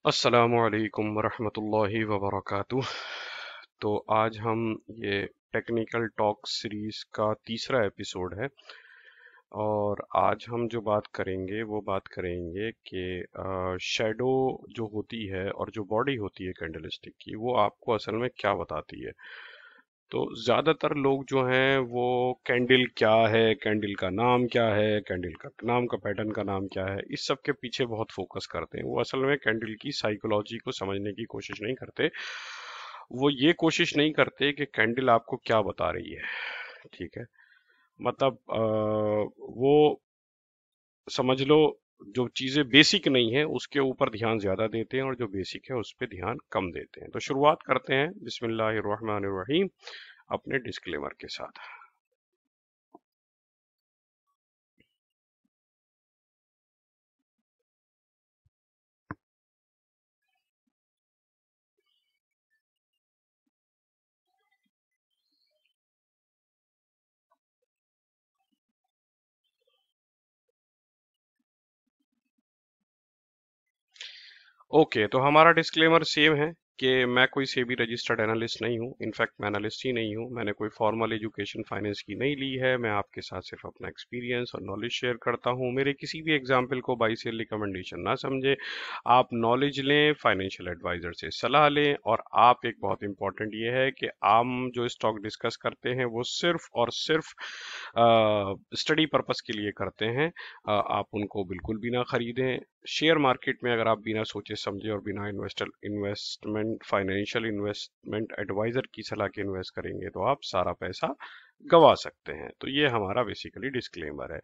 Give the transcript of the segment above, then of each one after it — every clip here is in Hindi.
अस्सलामुअलैकुम वरहमतुल्लाहि वबरकातुह। तो आज हम ये टेक्निकल टॉक सीरीज का तीसरा एपिसोड है और आज हम जो बात करेंगे वो बात करेंगे कि शैडो जो होती है और जो बॉडी होती है कैंडलस्टिक की वो आपको असल में क्या बताती है। तो ज्यादातर लोग जो हैं वो कैंडल क्या है, कैंडल का नाम क्या है, कैंडल का नाम का पैटर्न का नाम क्या है, इस सब के पीछे बहुत फोकस करते हैं। वो असल में कैंडल की साइकोलॉजी को समझने की कोशिश नहीं करते। वो ये कोशिश नहीं करते कि कैंडल आपको क्या बता रही है। ठीक है, मतलब वो समझ लो जो चीजें बेसिक नहीं है उसके ऊपर ध्यान ज्यादा देते हैं और जो बेसिक है उस पर ध्यान कम देते हैं। तो शुरुआत करते हैं बिस्मिल्लाहिर्रहमानिर्रहीम अपने डिस्क्लेमर के साथ। ओके, तो हमारा डिस्क्लेमर सेम है कि मैं कोई सेबी रजिस्टर्ड एनालिस्ट नहीं हूँ। इनफैक्ट मैं एनालिस्ट ही नहीं हूँ। मैंने कोई फॉर्मल एजुकेशन फाइनेंस की नहीं ली है। मैं आपके साथ सिर्फ अपना एक्सपीरियंस और नॉलेज शेयर करता हूँ। मेरे किसी भी एग्जाम्पल को बाई सेल रिकमेंडेशन ना समझे। आप नॉलेज लें, फाइनेंशियल एडवाइजर से सलाह लें। और आप एक बहुत इंपॉर्टेंट ये है कि हम जो स्टॉक डिस्कस करते हैं वो सिर्फ और सिर्फ स्टडी पर्पस के लिए करते हैं। आप उनको बिल्कुल भी ना खरीदें। शेयर मार्केट में अगर आप बिना सोचे समझे और बिना इन्वेस्टमेंट फाइनेंशियल इन्वेस्टमेंट एडवाइजर की सलाह के इन्वेस्ट करेंगे तो आप सारा पैसा गवा सकते हैं। तो ये हमारा बेसिकली डिस्क्लेमर है।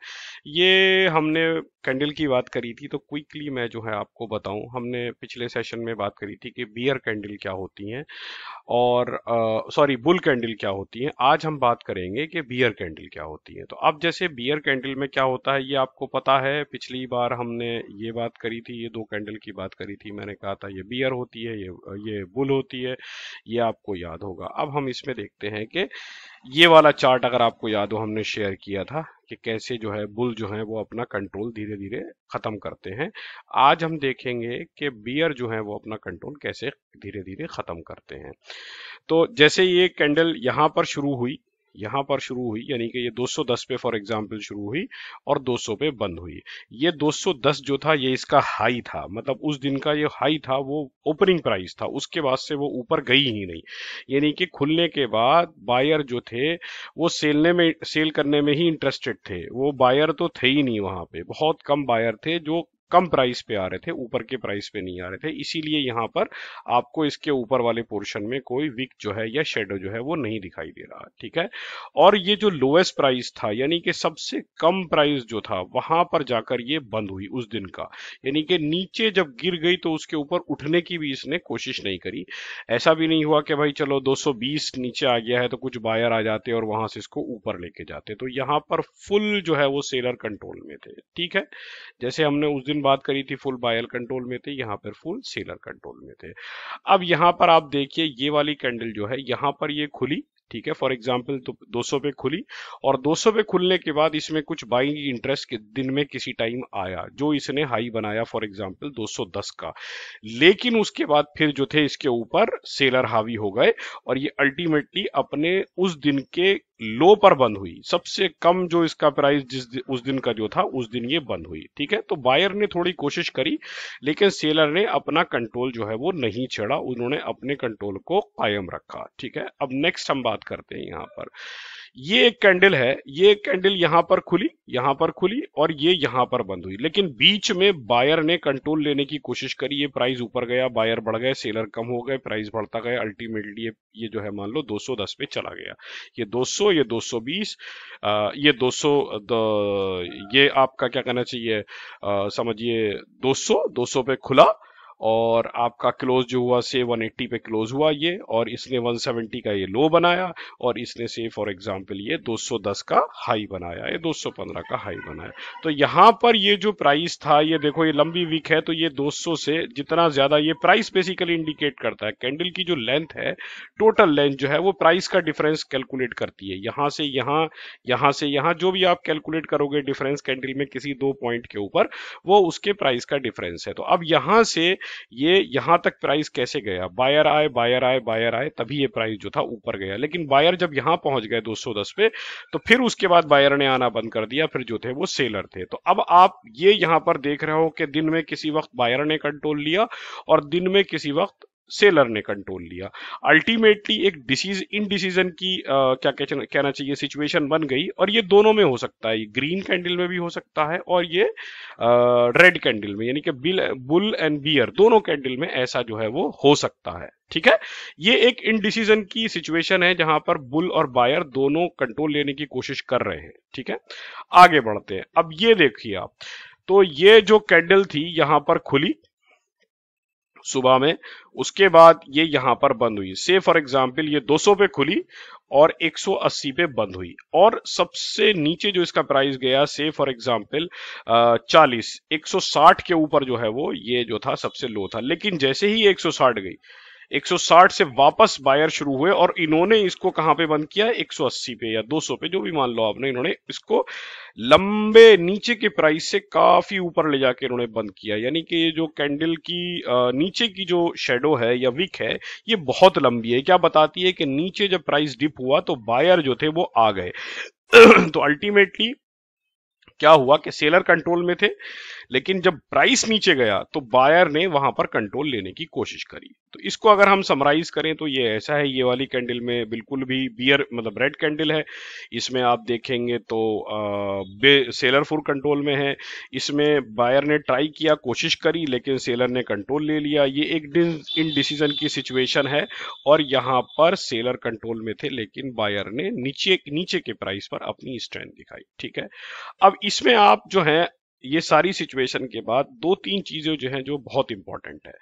ये हमने कैंडल की बात करी थी, तो क्विकली मैं जो है आपको बताऊं, हमने पिछले सेशन में बात करी थी कि बियर कैंडल क्या होती हैं और सॉरी बुल कैंडल क्या होती है। आज हम बात करेंगे कि बियर कैंडल क्या होती है। तो अब जैसे बियर कैंडल में क्या होता है ये आपको पता है। पिछली बार हमने ये बात करी थी, ये दो कैंडल की बात करी थी। मैंने कहा था ये बियर होती है, ये बुल होती है। ये आपको याद होगा। अब हम इसमें देखते हैं कि ये वाला चार्ट अगर आपको याद हो हमने शेयर किया था कि कैसे जो है बुल जो है वो अपना कंट्रोल धीरे धीरे खत्म करते हैं। आज हम देखेंगे कि बियर जो है वो अपना कंट्रोल कैसे धीरे धीरे खत्म करते हैं। तो जैसे ये कैंडल यहाँ पर शुरू हुई यानी कि ये 210 पे फॉर एग्जांपल शुरू हुई और 200 पे बंद हुई। ये 210 जो था ये इसका हाई था, मतलब उस दिन का ये हाई था, वो ओपनिंग प्राइस था। उसके बाद से वो ऊपर गई ही नहीं। यानी कि खुलने के बाद बायर जो थे वो सेल करने में ही इंटरेस्टेड थे। वो बायर तो थे ही नहीं, वहां पे बहुत कम बायर थे जो कम प्राइस पे आ रहे थे, ऊपर के प्राइस पे नहीं आ रहे थे। इसीलिए यहाँ पर आपको इसके ऊपर वाले पोर्शन में कोई विक जो है या शेडो जो है वो नहीं दिखाई दे रहा। ठीक है, और ये जो लोएस्ट प्राइस था यानी कि सबसे कम प्राइस जो था वहां पर जाकर ये बंद हुई उस दिन का। यानी कि नीचे जब गिर गई तो उसके ऊपर उठने की भी इसने कोशिश नहीं करी। ऐसा भी नहीं हुआ कि भाई चलो 220 नीचे आ गया है तो कुछ बायर आ जाते और वहां से इसको ऊपर लेके जाते। तो यहाँ पर फुल जो है वो सेलर कंट्रोल में थे। ठीक है, जैसे हमने उस दिन बात करी थी फुल बायर कंट्रोल में थे, यहाँ पर फुल सेलर कंट्रोल में थे। अब यहाँ पर आप देखिए ये वाली कैंडल जो है यहाँ पर ये खुली। ठीक है, फॉर एग्जांपल तो 200 पे खुली और 200 पे खुलने के बाद इसमें कुछ बाइंग इंटरेस्ट के दिन में किसी टाइम आया जो इसने हाई बनाया फॉर एग्जांपल 210 का। लेकिन उसके बाद फिर जो थे इसके ऊपर सेलर हावी हो गए और ये अल्टीमेटली अपने उस दिन के लो पर बंद हुई। सबसे कम जो इसका प्राइस उस दिन का जो था उस दिन ये बंद हुई। ठीक है, तो बायर ने थोड़ी कोशिश करी लेकिन सेलर ने अपना कंट्रोल जो है वो नहीं छेड़ा, उन्होंने अपने कंट्रोल को कायम रखा। ठीक है, अब नेक्स्ट हम बात करते हैं यहाँ पर। ये एक कैंडल है, ये एक कैंडल यहाँ पर खुली और ये यहाँ पर बंद हुई, लेकिन बीच में बायर ने कंट्रोल लेने की कोशिश करी। ये प्राइस ऊपर गया, बायर बढ़ गए, सेलर कम हो गए, प्राइस बढ़ता गया। अल्टीमेटली ये जो है मान लो 210 पे चला गया। ये 200, ये 220, ये 200, ये आपका क्या कहना चाहिए, समझिए 200 पे खुला और आपका क्लोज जो हुआ से 180 पे क्लोज हुआ ये, और इसने 170 का ये लो बनाया और इसने से फॉर एग्जांपल ये 210 का हाई बनाया, ये 215 का हाई बनाया। तो यहाँ पर ये जो प्राइस था, ये देखो ये लंबी वीक है तो ये 200 से जितना ज्यादा ये प्राइस बेसिकली इंडिकेट करता है। कैंडल की जो लेंथ है, टोटल लेंथ जो है वो प्राइस का डिफरेंस कैलकुलेट करती है। यहाँ से यहाँ, यहाँ से यहाँ, जो भी आप कैलकुलेट करोगे डिफरेंस कैंडल में किसी दो पॉइंट के ऊपर, वो उसके प्राइस का डिफरेंस है। तो अब यहां से ये यहां तक प्राइस कैसे गया, बायर आए बायर आए बायर आए, तभी ये प्राइस जो था ऊपर गया। लेकिन बायर जब यहां पहुंच गए 210 पे, तो फिर उसके बाद बायर ने आना बंद कर दिया, फिर जो थे वो सेलर थे। तो अब आप ये यहां पर देख रहे हो कि दिन में किसी वक्त बायर ने कंट्रोल लिया और दिन में किसी वक्त सेलर ने कंट्रोल लिया। अल्टीमेटली एक इनडिसीजन की कहना चाहिए सिचुएशन बन गई, और ये दोनों में हो सकता है, ग्रीन कैंडल में भी हो सकता है और ये रेड कैंडल में, यानी कि बुल एंड बियर दोनों कैंडल में ऐसा जो है वो हो सकता है। ठीक है, ये एक इनडिसीजन की सिचुएशन है जहां पर बुल और बायर दोनों कंट्रोल लेने की कोशिश कर रहे हैं। ठीक है, आगे बढ़ते हैं। अब ये देखिए आप, तो ये जो कैंडल थी यहां पर खुली सुबह में, उसके बाद ये यहां पर बंद हुई। से फॉर एग्जांपल ये 200 पे खुली और 180 पे बंद हुई, और सबसे नीचे जो इसका प्राइस गया से फॉर एग्जांपल 40 160 के ऊपर जो है वो ये जो था सबसे लो था। लेकिन जैसे ही 160 गई, 160 से वापस बायर शुरू हुए और इन्होंने इसको कहां पे बंद किया, 180 पे या 200 पे, जो भी मान लो आपने, इन्होंने इसको लंबे नीचे के प्राइस से काफी ऊपर ले जाके इन्होंने बंद किया। यानी कि ये जो कैंडल की नीचे की जो शेडो है या विक है, ये बहुत लंबी है। क्या बताती है कि नीचे जब प्राइस डिप हुआ तो बायर जो थे वो आ गए। तो अल्टीमेटली क्या हुआ कि सेलर कंट्रोल में थे, लेकिन जब प्राइस नीचे गया तो बायर ने वहां पर कंट्रोल लेने की कोशिश करी। तो इसको अगर हम समराइज करें तो ये ऐसा है, ये वाली कैंडल में बिल्कुल भी बियर मतलब रेड कैंडल है, इसमें आप देखेंगे तो सेलर फुल कंट्रोल में है। इसमें बायर ने ट्राई किया, कोशिश करी, लेकिन सेलर ने कंट्रोल ले लिया। ये एक इनडिसीजन की सिचुएशन है, और यहां पर सेलर कंट्रोल में थे लेकिन बायर ने नीचे के प्राइस पर अपनी स्ट्रेंथ दिखाई। ठीक है, अब इसमें आप जो है ये सारी सिचुएशन के बाद दो तीन चीजें जो हैं जो बहुत इंपॉर्टेंट है।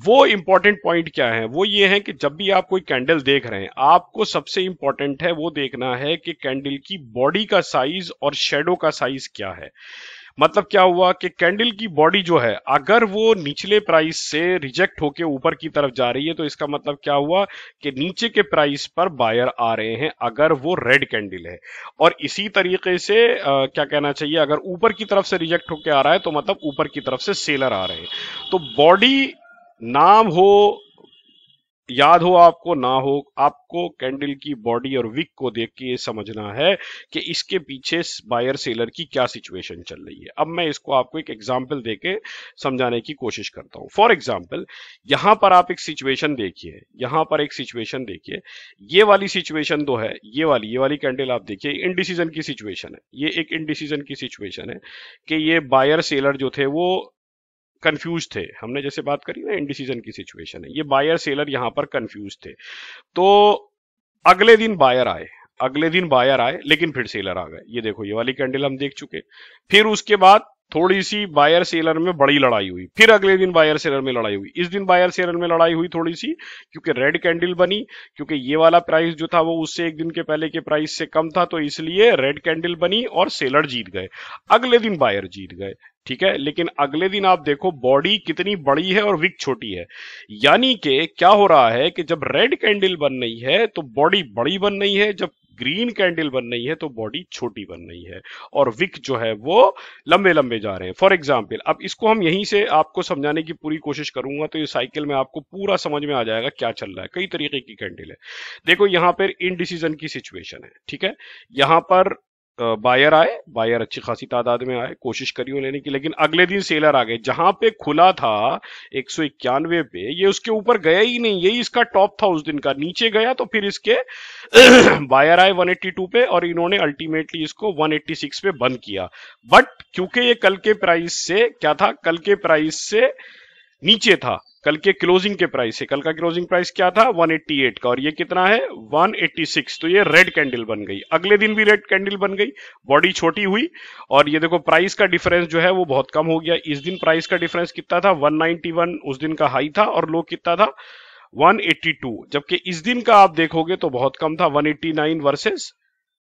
वो इंपॉर्टेंट पॉइंट क्या है, वो ये है कि जब भी आप कोई कैंडल देख रहे हैं, आपको सबसे इंपॉर्टेंट है वो देखना है कि कैंडल की बॉडी का साइज और शेडो का साइज क्या है। मतलब क्या हुआ कि कैंडल की बॉडी जो है, अगर वो निचले प्राइस से रिजेक्ट होके ऊपर की तरफ जा रही है, तो इसका मतलब क्या हुआ कि नीचे के प्राइस पर बायर आ रहे हैं, अगर वो रेड कैंडल है। और इसी तरीके से क्या कहना चाहिए, अगर ऊपर की तरफ से रिजेक्ट होके आ रहा है तो मतलब ऊपर की तरफ से सेलर आ रहे हैं। तो बॉडी नाम हो, याद हो आपको ना हो, आपको कैंडल की बॉडी और विक को देख के ये समझना है कि इसके पीछे बायर सेलर की क्या सिचुएशन चल रही है। अब मैं इसको आपको एक एग्जांपल देके समझाने की कोशिश करता हूं। फॉर एग्जांपल यहां पर आप एक सिचुएशन देखिए, यहां पर एक सिचुएशन देखिए, ये वाली सिचुएशन तो है, ये वाली कैंडल आप देखिए, इनडिसीजन की सिचुएशन है। ये एक इनडिसीजन की सिचुएशन है कि ये बायर सेलर जो थे वो कंफ्यूज थे। हमने जैसे बात करी ना, इनडिसीजन की सिचुएशन है, ये बायर सेलर यहां पर कंफ्यूज थे। तो अगले दिन बायर आए, अगले दिन बायर आए, लेकिन फिर सेलर आ गए। ये देखो, ये वाली कैंडल हम देख चुके। फिर उसके बाद थोड़ी सी बायर सेलर में बड़ी लड़ाई हुई, फिर अगले दिन बायर सेलर में लड़ाई हुई। इस दिन बायर सेलर में लड़ाई हुई थोड़ी सी, क्योंकि रेड कैंडल बनी, क्योंकि ये वाला प्राइस जो था वो उससे एक दिन के पहले के प्राइस से कम था, तो इसलिए रेड कैंडल बनी और सेलर जीत गए। अगले दिन बायर जीत गए। ठीक है, लेकिन अगले दिन आप देखो बॉडी कितनी बड़ी है और विक छोटी है। यानी कि क्या हो रहा है कि जब रेड कैंडल बन रही है तो बॉडी बड़ी बन रही है, जब ग्रीन कैंडल बन रही है तो बॉडी छोटी बन रही है, और विक जो है वो लंबे लंबे जा रहे हैं। फॉर एग्जाम्पल, अब इसको हम यहीं से आपको समझाने की पूरी कोशिश करूंगा, तो ये साइकिल में आपको पूरा समझ में आ जाएगा क्या चल रहा है। कई तरीके की कैंडल है। देखो यहां पर इनडिसीजन की सिचुएशन है। ठीक है, यहां पर बायर आए, बायर अच्छी खासी तादाद में आए, कोशिश करी लेने की, लेकिन अगले दिन सेलर आ गए। जहां पे खुला था 191 पे, ये उसके ऊपर गया ही नहीं, यही इसका टॉप था उस दिन का। नीचे गया तो फिर इसके बायर आए 182 पे, और इन्होंने अल्टीमेटली इसको 186 पे बंद किया। बट क्योंकि ये कल के प्राइस से क्या था, कल के प्राइस से नीचे था, कल के क्लोजिंग के प्राइस से। कल का क्लोजिंग प्राइस क्या था, 188 का, और ये कितना है, 186। तो ये रेड कैंडल बन गई। अगले दिन भी रेड कैंडल बन गई, बॉडी छोटी हुई, और ये देखो प्राइस का डिफरेंस जो है वो बहुत कम हो गया। इस दिन प्राइस का डिफरेंस कितना था, 191 उस दिन का हाई था, और लो कितना था, 182। जबकि इस दिन का आप देखोगे तो बहुत कम था, 189 वर्सेस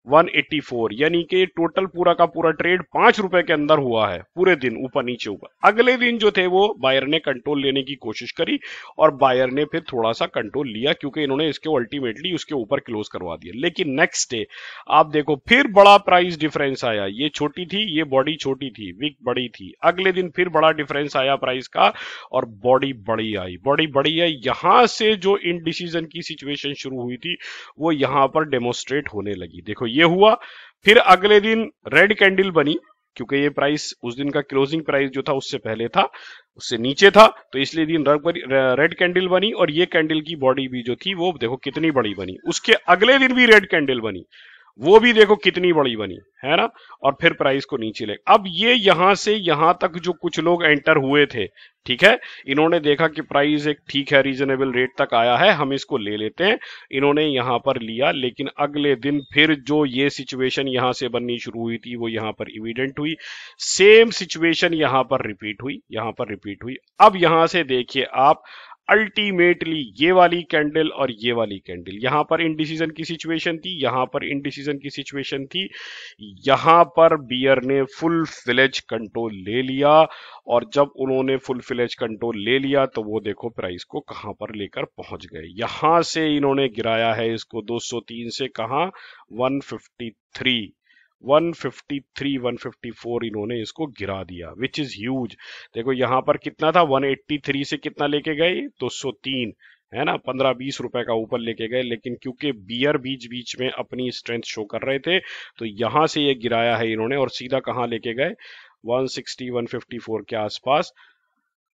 184, यानी कि टोटल पूरा का पूरा ट्रेड 5 रुपए के अंदर हुआ है पूरे दिन, ऊपर नीचे ऊपर। अगले दिन जो थे वो बायर ने कंट्रोल लेने की कोशिश करी और बायर ने फिर थोड़ा सा कंट्रोल लिया, क्योंकि इन्होंने इसके अल्टीमेटली उसके ऊपर क्लोज करवा दिया। लेकिन नेक्स्ट डे आप देखो फिर बड़ा प्राइस डिफरेंस आया, ये छोटी थी, ये बॉडी छोटी थी, विक बड़ी थी। अगले दिन फिर बड़ा डिफरेंस आया प्राइस का और बॉडी बड़ी आई। यहां से जो इनडिसीजन की सिचुएशन शुरू हुई थी वो यहां पर डेमोस्ट्रेट होने लगी। देखो ये हुआ, फिर अगले दिन रेड कैंडल बनी, क्योंकि ये प्राइस उस दिन का क्लोजिंग प्राइस जो था उससे पहले था, उससे नीचे था, तो इसलिए दिन रेड कैंडल बनी और ये कैंडल की बॉडी भी जो थी वो देखो कितनी बड़ी बनी। उसके अगले दिन भी रेड कैंडल बनी, वो भी देखो कितनी बड़ी बनी है ना, और फिर प्राइस को नीचे ले। अब ये यहां से यहां तक जो कुछ लोग एंटर हुए थे, ठीक है, इन्होंने देखा कि प्राइस एक ठीक है रीजनेबल रेट तक आया है, हम इसको ले लेते हैं, इन्होंने यहां पर लिया। लेकिन अगले दिन फिर जो ये सिचुएशन यहां से बननी शुरू हुई थी वो यहां पर इविडेंट हुई, सेम सिचुएशन यहां पर रिपीट हुई, यहां पर रिपीट हुई। अब यहां से देखिए आप, अल्टीमेटली ये वाली कैंडल और ये वाली कैंडल, यहां पर इनडिसीजन की सिचुएशन थी, यहां पर इनडिसीजन की सिचुएशन थी, यहां पर बियर ने फुल फ्लेज कंट्रोल ले लिया। और जब उन्होंने फुल फ्लेज कंट्रोल ले लिया तो वो देखो प्राइस को कहां पर लेकर पहुंच गए। यहां से इन्होंने गिराया है इसको 203 से, कहां, 153, 153, 154 इन्होंने इसको गिरा दिया, विच इज ह्यूज। देखो यहां पर कितना था, 183 से कितना लेके गए, 203, है ना, 15-20 रुपए का ऊपर लेके गए। लेकिन क्योंकि बियर बीच बीच में अपनी स्ट्रेंथ शो कर रहे थे तो यहां से ये गिराया है इन्होंने और सीधा कहां लेके गए, 160, 154 के आसपास।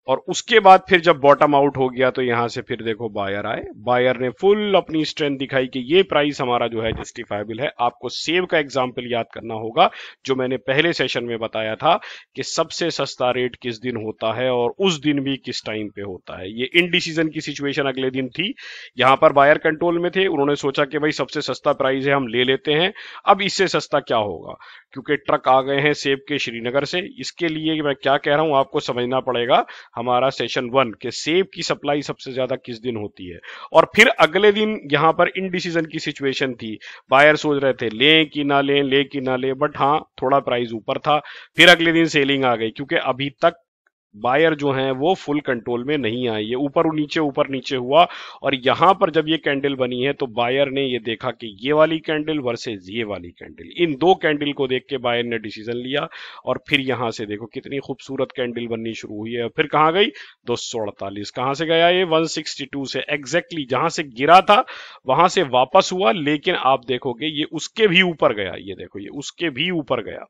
और उसके बाद फिर जब बॉटम आउट हो गया तो यहां से फिर देखो बायर आए, बायर ने फुल अपनी स्ट्रेंथ दिखाई कि ये प्राइस हमारा जो है जस्टिफाइबल है। आपको सेव का एग्जांपल याद करना होगा जो मैंने पहले सेशन में बताया था कि सबसे सस्ता रेट किस दिन होता है और उस दिन भी किस टाइम पे होता है। ये इनडिसीजन की सिचुएशन अगले दिन थी, यहां पर बायर कंट्रोल में थे, उन्होंने सोचा कि भाई सबसे सस्ता प्राइस है, हम ले लेते हैं। अब इससे सस्ता क्या होगा, क्योंकि ट्रक आ गए हैं सेब के श्रीनगर से। इसके लिए मैं क्या कह रहा हूं आपको समझना पड़ेगा, हमारा सेशन 1 के सेब की सप्लाई सबसे ज्यादा किस दिन होती है। और फिर अगले दिन यहां पर इनडिसीजन की सिचुएशन थी, बायर सोच रहे थे लें कि ना लें, ले कि ना ले, बट हाँ थोड़ा प्राइस ऊपर था। फिर अगले दिन सेलिंग आ गई, क्योंकि अभी तक बायर जो हैं वो फुल कंट्रोल में नहीं आए, ये ऊपर नीचे हुआ। और यहां पर जब ये कैंडल बनी है तो बायर ने ये देखा कि ये वाली कैंडल वर्सेस ये वाली कैंडल, इन दो कैंडल को देख के बायर ने डिसीजन लिया। और फिर यहां से देखो कितनी खूबसूरत कैंडल बननी शुरू हुई है। फिर कहां गई, 248, कहां से गया ये, 162 से, एग्जैक्टली जहां से गिरा था वहां से वापस हुआ। लेकिन आप देखोगे ये उसके भी ऊपर गया, ये देखो ये उसके भी ऊपर गया।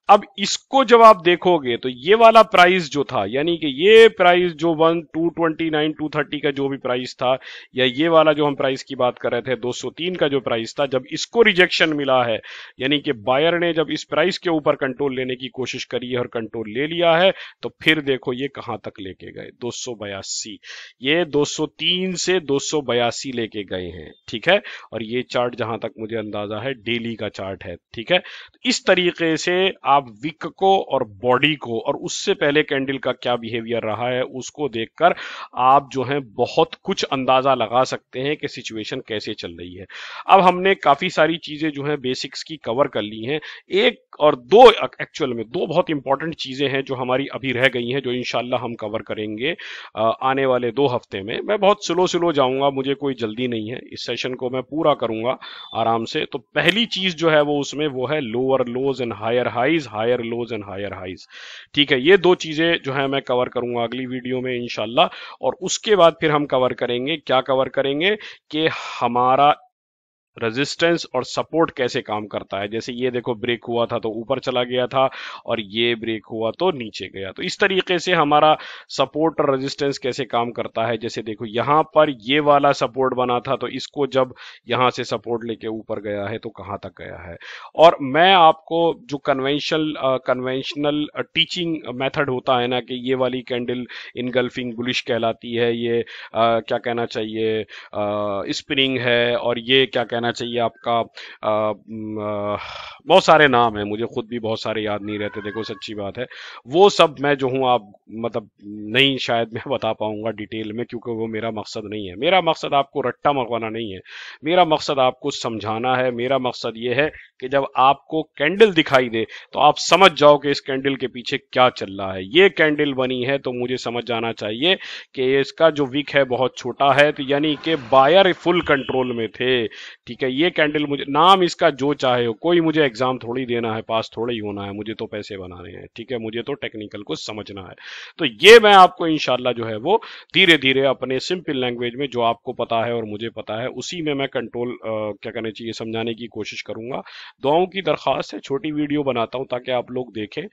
अब इसको जब आप देखोगे तो ये वाला प्राइस जो था, यानी कि ये प्राइस जो 229, 230 का जो भी प्राइस था, या ये वाला जो हम प्राइस की बात कर रहे थे 203 का जो प्राइस था, जब इसको रिजेक्शन मिला है, यानी कि बायर ने जब इस प्राइस के ऊपर कंट्रोल लेने की कोशिश करी है और कंट्रोल ले लिया है, तो फिर देखो ये कहां तक लेके गए, 282, ये 203 से 282 लेके गए हैं, ठीक है। और ये चार्ट जहां तक मुझे अंदाजा है डेली का चार्ट है, ठीक है। तो इस तरीके से आप विक को और बॉडी को और उससे पहले कैंडल का क्या बिहेवियर रहा है उसको देखकर आप जो है बहुत कुछ अंदाजा लगा सकते हैं कि सिचुएशन कैसे चल रही है। अब हमने काफी सारी चीजें जो है बेसिक्स की कवर कर ली हैं, एक और दो, एक्चुअल में दो बहुत इंपॉर्टेंट चीजें हैं जो हमारी अभी रह गई हैं, जो इंशाल्लाह हम कवर करेंगे आने वाले 2 हफ्ते में। मैं बहुत स्लो स्लो जाऊंगा, मुझे कोई जल्दी नहीं है, इस सेशन को मैं पूरा करूंगा आराम से। तो पहली चीज जो है वो उसमें वो है lower lows and higher highs, higher lows and higher highs, ठीक है। ये दो चीजें जो है मैं कवर करूंगा अगली वीडियो में इंशाल्लाह। और उसके बाद फिर हम कवर करेंगे, क्या कवर करेंगे कि हमारा रेजिस्टेंस और सपोर्ट कैसे काम करता है। जैसे ये देखो ब्रेक हुआ था तो ऊपर चला गया था और ये ब्रेक हुआ तो नीचे गया, तो इस तरीके से हमारा सपोर्ट और रेजिस्टेंस कैसे काम करता है। जैसे देखो यहां पर ये वाला सपोर्ट बना था तो इसको जब यहां से सपोर्ट लेके ऊपर गया है तो कहां तक गया है। और मैं आपको जो कन्वेंशनल टीचिंग मेथड होता है ना कि ये वाली कैंडल इनगल्फिंग बुलिश कहलाती है, ये क्या कहना चाहिए, स्पिनिंग है, और ये क्या कहना कहना चाहिए आपका बहुत सारे नाम हैं, मुझे खुद भी बहुत सारे याद नहीं रहते, देखो सच्ची बात है। वो सब मैं जो हूँ आप मतलब नहीं शायद मैं बता पाऊंगा डिटेल में, क्योंकि वो मेरा मकसद नहीं है। मेरा मकसद आपको रट्टा मंगवाना नहीं है, मेरा मकसद आपको समझाना है। मेरा मकसद ये है कि जब आपको कैंडल दिखाई दे तो आप समझ जाओ कि इस कैंडल के पीछे क्या चल रहा है। ये कैंडल बनी है तो मुझे समझ जाना चाहिए कि इसका जो विक है बहुत छोटा है, तो यानी कि बायर फुल कंट्रोल में थे। ठीक है, ये कैंडल, मुझे नाम इसका जो चाहे हो, कोई मुझे एग्जाम थोड़ी देना है, पास थोड़ी ही होना है, मुझे तो पैसे बनाने हैं। ठीक है, मुझे तो टेक्निकल को समझना है। तो ये मैं आपको इंशाल्लाह जो है वो धीरे धीरे अपने सिंपल लैंग्वेज में जो आपको पता है और मुझे पता है उसी में मैं कंट्रोल क्या कहना चाहिए समझाने की कोशिश करूंगा। दुआओं की दरख्वास्त है, छोटी वीडियो बनाता हूं ताकि आप लोग देखें,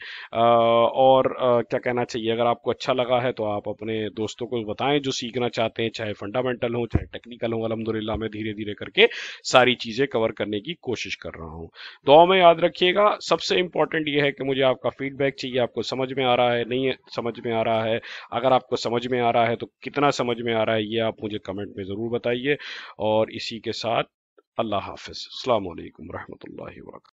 और क्या कहना चाहिए, अगर आपको अच्छा लगा है तो आप अपने दोस्तों को बताएं जो सीखना चाहते हैं, चाहे फंडामेंटल हो चाहे टेक्निकल हो। अल्हम्दुलिल्लाह मैं धीरे धीरे करके सारी चीजें कवर करने की कोशिश कर रहा हूँ। दुआ में याद रखिएगा, सबसे इंपॉर्टेंट ये है कि मुझे आपका फीडबैक चाहिए, आपको समझ में आ रहा है, नहीं है समझ में आ रहा है। अगर आपको समझ में आ रहा है तो कितना समझ में आ रहा है ये आप मुझे कमेंट में जरूर बताइए। और इसी के साथ अल्लाह हाफिज, अस्सलाम वालेकुम रहमतुल्लाहि व बरकातहू।